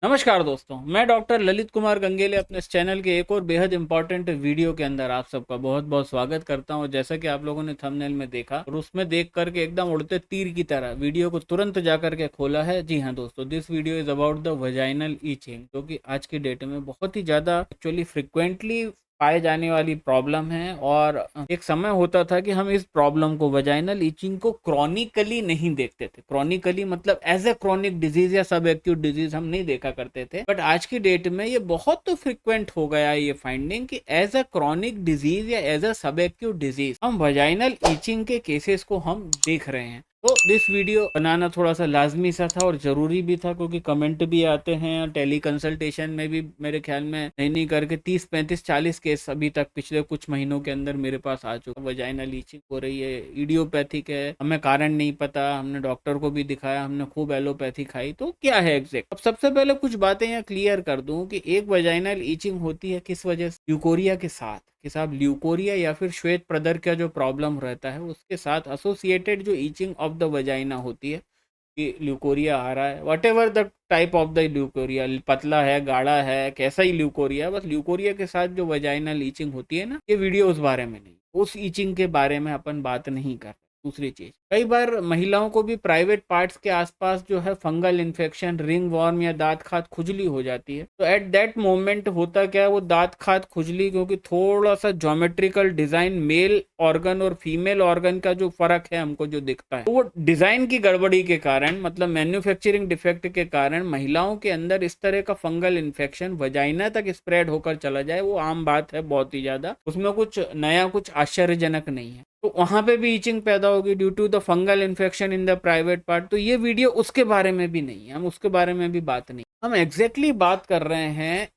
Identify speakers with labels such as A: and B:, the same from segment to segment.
A: नमस्कार दोस्तों, मैं डॉक्टर ललित कुमार गंगेले अपने इस चैनल के एक और बेहद इंपॉर्टेंट वीडियो के अंदर आप सबका बहुत बहुत स्वागत करता हूं। जैसा कि आप लोगों ने थंबनेल में देखा और उसमें देख करके एकदम उड़ते तीर की तरह वीडियो को तुरंत जा करके खोला है। जी हाँ दोस्तों, this video is about the vaginal itching, जो कि आज की डेट में बहुत ही ज़्यादा एक्चुअली फ्रिक्वेंटली पाए जाने वाली प्रॉब्लम है। और एक समय होता था कि हम इस प्रॉब्लम को, वजाइनल इचिंग को, क्रॉनिकली नहीं देखते थे। क्रॉनिकली मतलब एज ए क्रॉनिक डिजीज या सब एक्यूट डिजीज हम नहीं देखा करते थे। बट आज की डेट में ये बहुत फ्रिक्वेंट हो गया है ये फाइंडिंग कि एज अ क्रॉनिक डिजीज या एज अ सब एक्यूट डिजीज हम वजाइनल इचिंग के केसेस को हम देख रहे हैं। तो दिस वीडियो बनाना थोड़ा सा लाजमी सा था और ज़रूरी भी था, क्योंकि कमेंट भी आते हैं। टेली कंसल्टेशन में भी मेरे ख्याल में नहीं करके 30, 35, 40 केस अभी तक पिछले कुछ महीनों के अंदर मेरे पास आ चुका। वजाइनल लीचिंग हो रही है, इडियोपैथिक है, हमें कारण नहीं पता, हमने डॉक्टर को भी दिखाया, हमने खूब एलोपैथी खाई, तो क्या है एग्जैक्ट। अब सबसे पहले कुछ बातें यहाँ क्लियर कर दूं कि एक वजाइनल ईचिंग होती है किस वजह से, ल्यूकोरिया के साथ। कि साहब ल्यूकोरिया या फिर श्वेत प्रदर का जो प्रॉब्लम रहता है उसके साथ एसोसिएटेड जो ईचिंग ऑफ द वजाइना होती है, कि ल्यूकोरिया आ रहा है, what ever the type of the leucorrhoea, पतला है, गाढ़ा है, कैसा ही ल्यूकोरिया, बस ल्यूकोरिया के साथ जो वजाइनल ईचिंग होती है ना, ये वीडियो उस बारे में नहीं, उस ईचिंग के बारे में अपन बात नहीं कर। दूसरी चीज, कई बार महिलाओं को भी प्राइवेट पार्ट्स के आसपास जो है फंगल इन्फेक्शन, रिंग वॉर्म या दांत खाद खुजली हो जाती है। तो एट दैट मोमेंट होता क्या है, वो दांत खाद खुजली, क्योंकि थोड़ा सा ज्योमेट्रिकल डिजाइन मेल ऑर्गन और फीमेल ऑर्गन का जो फर्क है हमको जो दिखता है, तो वो डिजाइन की गड़बड़ी के कारण, मतलब मैन्युफैक्चरिंग डिफेक्ट के कारण महिलाओं के अंदर इस तरह का फंगल इन्फेक्शन वजाइना तक स्प्रेड होकर चला जाए, वो आम बात है बहुत ही ज्यादा। उसमें कुछ नया, कुछ आश्चर्यजनक नहीं है। तो वहां पे भी ईचिंग पैदा होगी due to the fungal infection in the private part. तो ये वीडियो उसके बारे में भी नहीं है, हम उसके बारे में भी बात नहीं, हम एग्जैक्टली बात कर रहे हैं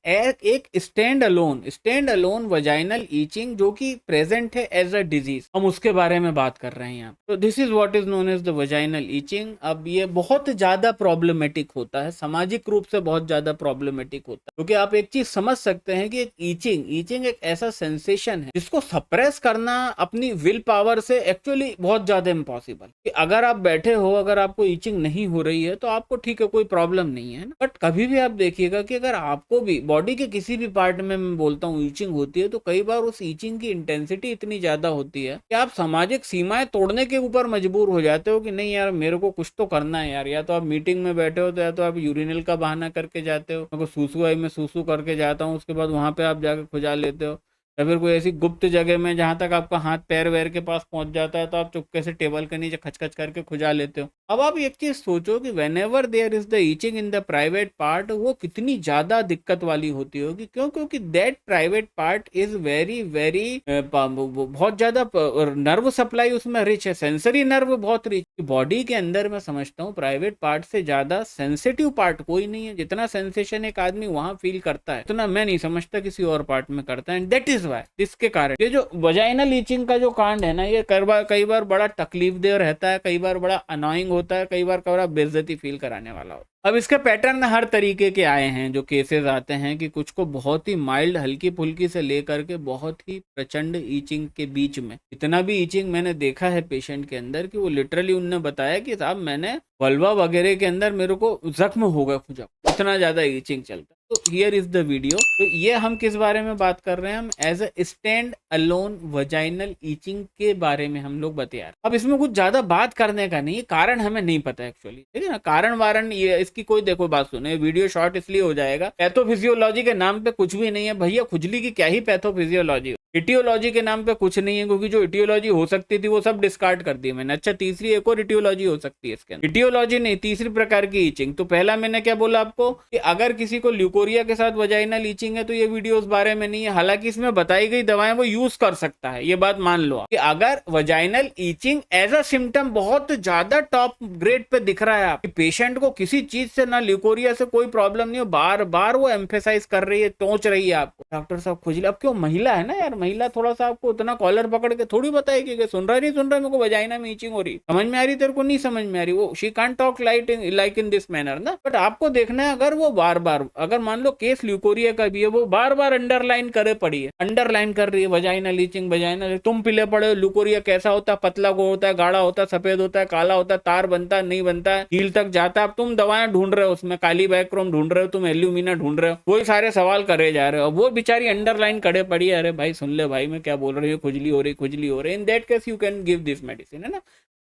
A: एक स्टैंड अलोन वजाइनल ईचिंग जो कि प्रेजेंट है एज अ डिजीज, हम उसके बारे में बात कर रहे हैं यहाँ। तो this is what is known as the vaginal itching. अब ये बहुत ज्यादा प्रॉब्लमेटिक होता है, सामाजिक रूप से बहुत ज्यादा प्रॉब्लमेटिक होता है, क्योंकि आप एक चीज समझ सकते हैं कि ईचिंग एक ऐसा सेंसेशन है जिसको सप्रेस करना अपनी विल पावर से एक्चुअली बहुत ज्यादा इम्पॉसिबल। कि अगर आप बैठे हो, अगर आपको ईचिंग नहीं हो रही है तो आपको ठीक है, कोई प्रॉब्लम नहीं है ना। बट कभी भी आप देखिएगा कि अगर आपको भी बॉडी के किसी भी पार्ट में, मैं बोलता हूँ, ईचिंग होती है, तो कई बार उस ईचिंग की इंटेंसिटी इतनी ज्यादा होती है कि आप सामाजिक सीमाएं तोड़ने के ऊपर मजबूर हो जाते हो कि नहीं यार, मेरे को कुछ तो करना है यार। या तो आप मीटिंग में बैठे हो, तो या तो आप यूरिनल का बहाना करके जाते हो, मेरे को सूसू आई, मैं सूसू करके जाता हूँ, उसके बाद वहां पे आप जाकर खुजा लेते हो। या फिर कोई ऐसी गुप्त जगह में जहां तक आपका हाथ पैर वैर के पास पहुंच जाता है, तो आप चुपके से टेबल के नीचे खचखच करके खुजा लेते हो। अब आप एक चीज सोचो कि whenever there is the itching in the private part, वो कितनी ज्यादा दिक्कत वाली होती होगी। क्यों? क्योंकि that private part is very very बहुत ज्यादा नर्व सप्लाई उसमें रिच है, सेंसरी नर्व बहुत रिच। बॉडी के अंदर मैं समझता हूँ प्राइवेट पार्ट से ज्यादा सेंसिटिव पार्ट कोई नहीं है। जितना सेंसेशन एक आदमी वहां फील करता है, उतना मैं नहीं समझता किसी और पार्ट में करता है। एंड दैट इज इसके कारण ये जो वजाइनल ईचिंग का जो कांड है ना, ये कई बार बड़ा तकलीफ देह रहता है, कई बार बड़ा अनोइंग होता है, कई बार बेइज्जती फील कराने वाला होता है। अब इसके पैटर्न हर तरीके के आए हैं, जो केसेस आते हैं कि कुछ को बहुत ही माइल्ड हल्की फुल्की से लेकर के बहुत ही प्रचंड ईचिंग के बीच में। इतना भी ईचिंग मैंने देखा है पेशेंट के अंदर कि वो लिटरली उनने बताया कि साहब मैंने वल्वा वगैरह के अंदर मेरे को जख्म हो गया, खुजा, इतना ज्यादा ईचिंग चलता है। तो हियर इज द वीडियो। तो ये हम किस बारे में बात कर रहे हैं, हम as a stand alone vaginal itching के बारे में हम लोग बता रहे हैं। अब इसमें कुछ ज्यादा बात करने का नहीं, कारण हमें नहीं पता एक्चुअली, ठीक है ना। कारण वारण ये इसकी कोई, देखो बात सुने, वीडियो शॉर्ट इसलिए हो जाएगा, पैथोफिजियोलॉजी के नाम पे कुछ भी नहीं है भैया। खुजली की क्या ही पैथोफिजियोलॉजी, इटियोलॉजी के नाम पे कुछ नहीं है, क्योंकि जो इटियोलॉजी हो सकती थी वो सब डिस्कार्ड कर दी मैंने। अच्छा, तीसरी एक और इटियोलॉजी हो सकती है इसके अंदर, इटियोलॉजी नहीं, तीसरी प्रकार की ईचिंग। तो पहला मैंने क्या बोला आपको कि अगर किसी को ल्यूकोरिया के साथ वजाइनल ईचिंग है तो ये वीडियो उस बारे में नहीं है। हालांकि इसमें बताई गई दवाएं वो यूज कर सकता है, ये बात मान लो कि अगर vaginal itching as a symptom बहुत ज्यादा टॉप ग्रेड पे दिख रहा है, आप पेशेंट को किसी चीज से, ना ल्यूकोरिया से कोई प्रॉब्लम नहीं हो, बार बार वो एम्फेसाइज कर रही है, टोंच रही है आपको, डॉक्टर साहब खुजली। अब क्यों, महिला है ना यार, महिला थोड़ा सा आपको उतना कॉलर पकड़ के थोड़ी बताएगी कि सुन रहा नहीं सुन रहा, मेरे को वजाइना में ईचिंग हो रही, समझ में आ रही तेरे को, नहीं समझ में आ रही, वो she can't talk like in this manner ना। बट आपको देखना है, अगर वो बार बार, अगर मान लो केस ल्यूकोरिया का भी है, वो बार बार अंडरलाइन करे पड़ी है, अंडरलाइन कर रही है वजाइना लीचिंग वजाइना, तुम पिले पड़े हो ल्यूकोरिया कैसा होता है, पतला को होता है, गाढ़ा होता है, सफेद होता है, काला होता है, तार बनता है नहीं बनता है, हील तक जाता है, अब तुम दवाएं ढूंढ रहे हो, उसमें काली बैक्रोम ढूंढ रहे हो, तुम एल्यूमिना ढूंढ रहे हो, वही सारे सवाल करे जा रहे हो। वो बेचारी अंडरलाइन करे पड़ी है, अरे भाई सुन ले भाई मैं क्या बोल रही हूँ, खुजली हो रही खुजली हो रही, in that case you can give this medicine, है ना।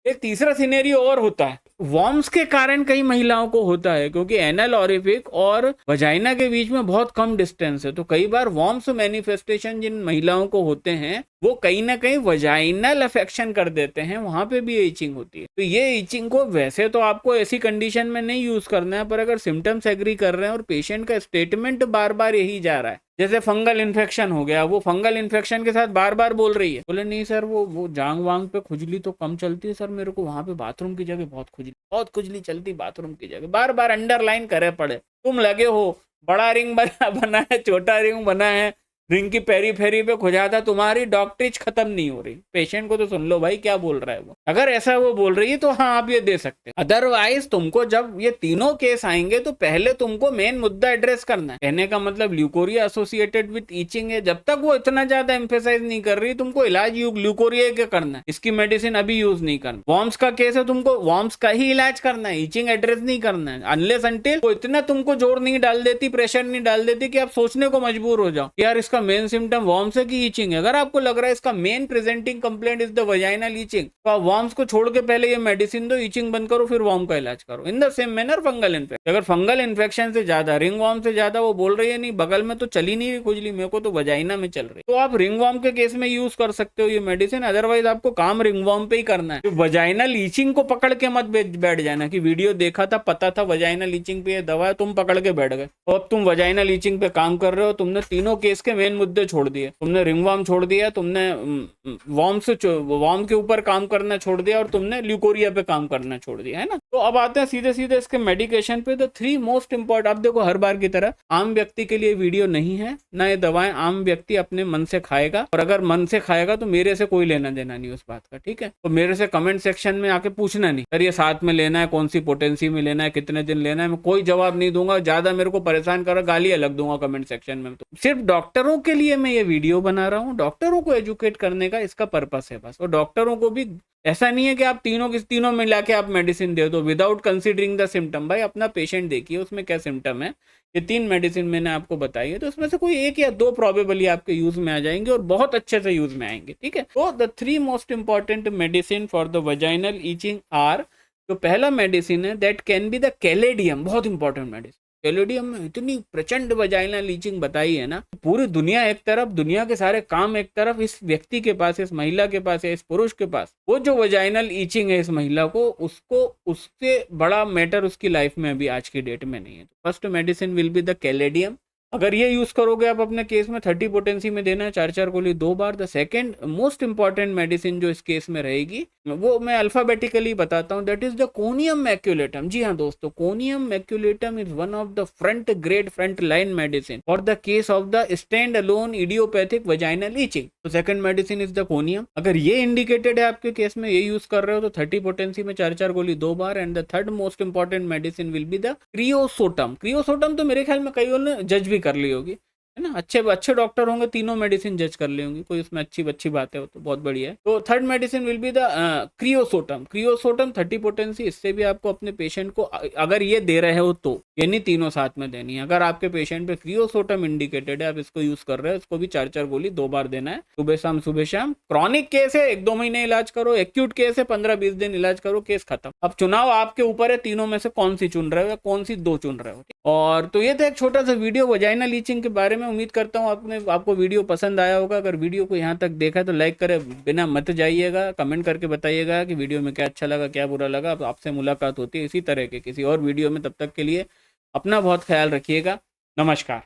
A: एक तीसरा सिनेरियो और होता है, वॉर्म्स के कारण कई महिलाओं को होता है, क्योंकि एनल ओरिफिक और वजाइना के बीच में बहुत कम डिस्टेंस है, तो कई बार वॉर्म्स मैनिफेस्टेशन जिन महिलाओं को होते हैं वो कहीं ना कहीं वजाइनल अफेक्शन कर देते हैं, वहां पे भी ईचिंग होती है। तो ये ईचिंग को वैसे तो आपको ऐसी कंडीशन में नहीं यूज करना है, पर अगर सिम्टम्स एग्री कर रहे हैं और पेशेंट का स्टेटमेंट बार बार यही जा रहा है, जैसे फंगल इन्फेक्शन हो गया, वो फंगल इन्फेक्शन के साथ बार बार बोल रही है, बोले नहीं सर वो जांग वांग पे खुजली तो कम चलती है सर, मेरे को वहां पे बाथरूम की जगह बहुत खुजली चलती, बाथरूम की जगह, बार बार अंडरलाइन करे पड़े, तुम लगे हो बड़ा रिंग बना है, छोटा रिंग बना है, रिंग की पेरीफेरी पे खुजाता, तुम्हारी डॉक्टरीज खत्म नहीं हो रही, पेशेंट को तो सुन लो भाई क्या बोल रहा है वो, अगर ऐसा वो बोल रही है तो हाँ आप ये दे सकते हैं। अदरवाइज तुमको जब ये तीनों केस आएंगे तो पहले तुमको मेन मुद्दा एड्रेस करना है। कहने का मतलब ल्यूकोरिया एसोसिएटेड विद ईचिंग है, जब तक वो इतना ज्यादा एम्फेसाइज नहीं कर रही, तुमको इलाज ल्यूकोरिया का करना है, इसकी मेडिसिन अभी यूज नहीं करना। वॉर्म्स का केस है, तुमको वॉर्म्स का ही इलाज करना है, ईचिंग एड्रेस नहीं करना है, अनलेस अनटिल वो इतना तुमको जोर नहीं डाल देती, प्रेशर नहीं डाल देती कि आप सोचने को मजबूर हो जाओ यार इसका मेन सिम्टम वॉर्म्स है कि ईचिंग है। अगर आपको लग रहा है इसका main presenting complaint is the vaginal itching, तो आप वॉर्म्स को छोड़ के पहले ये मेडिसिन दो, ईचिंग बंद करो, फिर वॉर्म का इलाज करो। In the same manner fungal infection, अगर फंगल इन्फेक्शन से ज्यादा, रिंग वॉर्म से ज्यादा वो बोल रही है नहीं बगल में तो चली नहीं रही खुजली, मेरे को तो वजाइना में चल रही, तो आप रिंग वॉर्म के केस में यूज कर सकते हो ये मेडिसिन। अदरवाइज आपको काम रिंग वॉर्म पे ही करना है। वजाइनल ईचिंग को पकड़ के मत बैठ जाना कि वीडियो देखा था पता था वजाइनल ईचिंग पे ये दवा है, तुम पकड़ के बैठ गए और अब तुम वजाइनल ईचिंग पे काम कर रहे हो। तुमने तीनों केस के मेन मुद्दे छोड़ दिए, तुमने रिंग वॉर्म छोड़ दिया, तुमने वॉर्म के ऊपर काम करना छोड़ दिया और तुमने ल्यूकोरिया पे काम करना छोड़ दिया, है ना। तो अब आते हैं सीधे सीधे इसके मेडिकेशन पे। तो 3 मोस्ट इंपॉर्टेंट, अब देखो हर बार की तरह आम व्यक्ति के लिए वीडियो नहीं है ना, ये दवाएं आम व्यक्ति अपने मन से खाएगा, और अगर मन से खाएगा तो मेरे से कोई लेना देना नहीं उस बात का, ठीक है। तो मेरे से कमेंट सेक्शन में आके पूछना नहीं सर ये साथ में लेना है, कौन सी पोटेंसी में लेना है, कितने दिन लेना है, मैं कोई जवाब नहीं दूंगा। ज्यादा मेरे को परेशान करो गाली अलग दूंगा कमेंट सेक्शन में। तो सिर्फ डॉक्टरों के लिए मैं ये वीडियो बना रहा हूँ, डॉक्टरों को एजुकेट करने का इसका पर्पस है बस। और डॉक्टरों को भी ऐसा नहीं है कि आप तीनों मिला के आप मेडिसिन दे दो विदाउट कंसीडरिंग द सिम्टम। भाई अपना पेशेंट देखिए उसमें क्या सिम्टम है, ये 3 मेडिसिन मैंने आपको बताई है, तो उसमें से कोई 1 या 2 प्रोबेबली आपके यूज में आ जाएंगे और बहुत अच्छे से यूज में आएंगे, ठीक है। तो the 3 most important medicine for the vaginal itching are, जो पहला मेडिसिन है that can be the caladium, बहुत इंपॉर्टेंट मेडिसिन। कैलेडियम में इतनी प्रचंड वजाइनल ईचिंग बताई है ना, पूरी दुनिया एक तरफ, दुनिया के सारे काम एक तरफ, इस व्यक्ति के पास, इस महिला के पास, इस पुरुष के पास वो जो वजाइनल ईचिंग है इस महिला को, उसको उससे बड़ा मैटर उसकी लाइफ में अभी आज की डेट में नहीं है। First medicine will be the caladium. अगर ये यूज करोगे आप अपने केस में 30 पोटेंसी में देना है 4 गोली 2 बार। The second most important medicine जो इस केस में रहेगी वो मैं अल्फाबेटिकली बताता हूँ, that is the conium maculatum. जी हाँ दोस्तों, conium maculatum is one of the front line medicine for the case of the stand alone idiopathic vaginal itching. तो second medicine is the conium. अगर ये इंडिकेटेड है आपके केस में, ये यूज कर रहे हो तो 30 पोटेंसी में 4 गोली 2 बार। And the third most important medicine will be the kreosotum. Kreosotum तो मेरे ख्याल में कई ने जज भी कर ली होगी, है ना। अच्छे डॉक्टर होंगे, तीनों मेडिसिन जज कर ली होंगी, कोई उसमें अच्छी बात है वो तो बहुत बढ़िया है। तो third medicine will be the kreosotum. Kreosotum 30 potency, इससे भी आपको अपने पेशेंट को अगर ये दे रहे हो तो ये नहीं तीनों साथ में देनी है। अगर आपके पेशेंट पे क्रियोसोटम इंडिकेटेड है, आप इसको यूज कर रहे हो, इसको भी 4 गोली 2 बार देना है, सुबह शाम। क्रॉनिक केस है 1-2 महीने इलाज करो, एक्यूट केस है 15-20 दिन इलाज करो, केस खत्म। अब चुनाव आपके ऊपर है, तीनों में से कौन सी चुन रहे हो या कौन सी 2 चुन रहे हो। और तो ये था एक छोटा सा वीडियो वजाइनल ईचिंग के बारे में। उम्मीद करता हूँ आपको वीडियो पसंद आया होगा। अगर वीडियो को यहाँ तक देखा तो लाइक करे बिना मत जाइएगा, कमेंट करके बताइएगा कि वीडियो में क्या अच्छा लगा क्या बुरा लगा। आपसे मुलाकात होती है इसी तरह के किसी और वीडियो में, तब तक के लिए अपना बहुत ख्याल रखिएगा। नमस्कार।